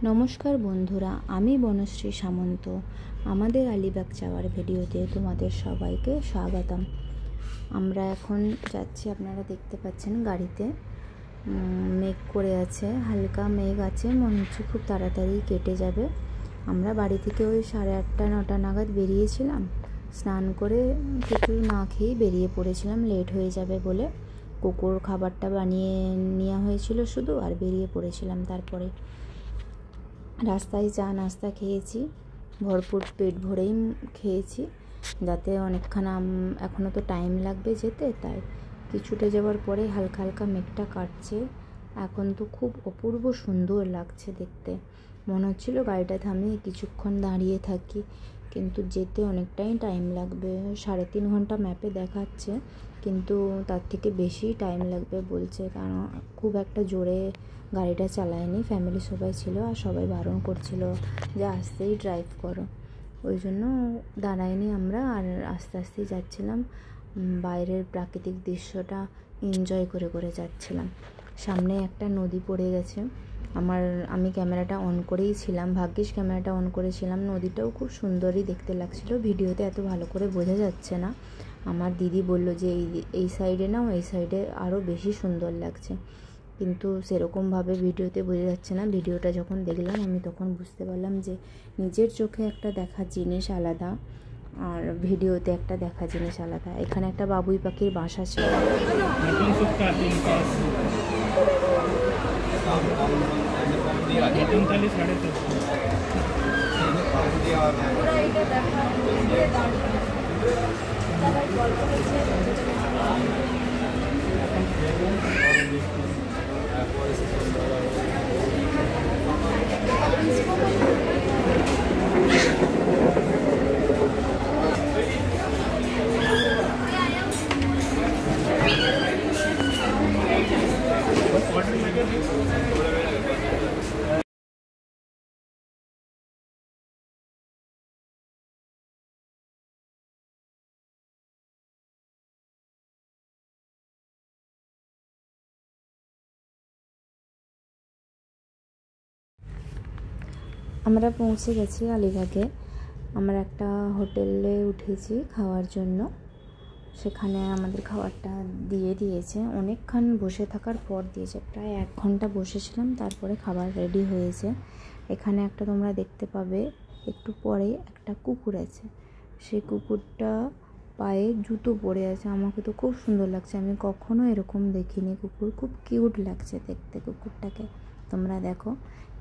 নমস্কার বন্ধুরা, আমি বনশ্রী সামন্ত। আমাদের আলিবাগ যাওয়ার ভিডিওতে তোমাদের সবাইকে স্বাগতম। আমরা এখন যাচ্ছি, আপনারা দেখতে পাচ্ছেন গাড়িতে মেঘ করে আছে, হালকা মেঘ আছে, মনে হচ্ছে খুব তাড়াতাড়ি কেটে যাবে। আমরা বাড়ি থেকে ওই 8:30-9টা নাগাদ বেরিয়েছিলাম। স্নান করে কিছু না খেয়েই বেরিয়ে পড়েছিলাম, লেট হয়ে যাবে বলে। কুকুর খাবারটা বানিয়ে নেওয়া হয়েছিল শুধু, আর বেরিয়ে পড়েছিলাম। তারপরে রাস্তায় চা নাস্তা খেয়েছি, ভরপুর পেট ভরেই খেয়েছি, যাতে অনেকখানা এখনও তো টাইম লাগবে যেতে। তাই কিছুটা যাওয়ার পরে হালকা হালকা মেঘটা কাটছে। এখন তো খুব অপূর্ব সুন্দর লাগছে দেখতে। মনে হচ্ছিল গাড়িটা থামিয়ে কিছুক্ষণ দাঁড়িয়ে থাকি, কিন্তু যেতে অনেকটাই টাইম লাগবে। 3.5 ঘন্টা ম্যাপে দেখাচ্ছে, কিন্তু তার থেকে বেশি টাইম লাগবে বলছে, কারণ খুব একটা জোরে গাড়িটা চালায়নি। ফ্যামিলি সবাই ছিল আর সবাই বারণ করছিল যে আস্তেই ড্রাইভ করো, ওই জন্য দাঁড়াইনি আমরা, আর আস্তে আস্তেই যাচ্ছিলাম। বাইরের প্রাকৃতিক দৃশ্যটা এনজয় করে করে যাচ্ছিলাম। সামনে একটা নদী পড়ে গেছে। আমি ক্যামেরাটা অন করেই ছিলাম, ভাগ্যিস ক্যামেরাটা অন করেছিলাম। নদীটাও খুব সুন্দরই দেখতে লাগছিল, ভিডিওতে এত ভালো করে বোঝা যাচ্ছে না। আমার দিদি বলল যে এই সাইডে নাও, এই সাইডে আরও বেশি সুন্দর লাগছে, কিন্তু সেরকমভাবে ভিডিওতে বোঝা যাচ্ছে না। ভিডিওটা যখন দেখলাম আমি তখন বুঝতে পারলাম যে নিজের চোখে একটা দেখা জিনিস আলাদা, আর ভিডিওতে একটা দেখা জিনিস আলাদা। এখানে একটা বাবুই পাখির বাসা ছিল। আমরা পৌঁছে গেছি আলিবাগে। আমরা একটা হোটেলে উঠেছি খাওয়ার জন্য। সেখানে আমাদের খাবারটা দিয়েছে। অনেকক্ষণ বসে থাকার পর দিয়েছে, প্রায় 1 ঘন্টা বসেছিলাম, তারপরে খাবার রেডি হয়েছে। এখানে একটা তোমরা দেখতে পাবে একটু পরে একটা কুকুর আছে। সেই কুকুরটা পায়ে জুতো পরে আছে। আমাকে তো খুব সুন্দর লাগছে, আমি কখনো এরকম দেখিনি কুকুর। খুব কিউট লাগছে দেখতে কুকুরটাকে। তোমরা দেখো।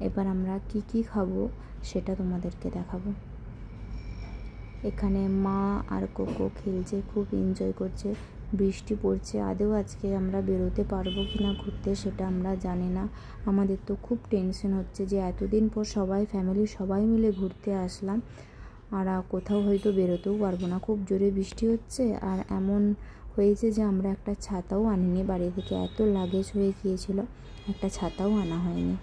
এবার আমরা কি খাবো সেটা তোমাদেরকে দেখাবো। এখানে মা আর কোকো খেলছে, খুব এনজয় করছে। বৃষ্টি পড়ছে, আদৌ আজকে আমরা বেরোতে পারবো কি না ঘুরতে সেটা আমরা জানি না। আমাদের তো খুব টেনশন হচ্ছে যে এতদিন পর সবাই ফ্যামিলির সবাই মিলে ঘুরতে আসলাম, আর কোথাও হয়তো বেরোতেও পারবো না, খুব জোরে বৃষ্টি হচ্ছে। আর এমন হয়েছে যে আমরা একটা ছাতাও আনিনি বাড়ি থেকে, এত লাগেজ হয়ে গিয়েছিল, একটা ছাতাও আনা হয়নি।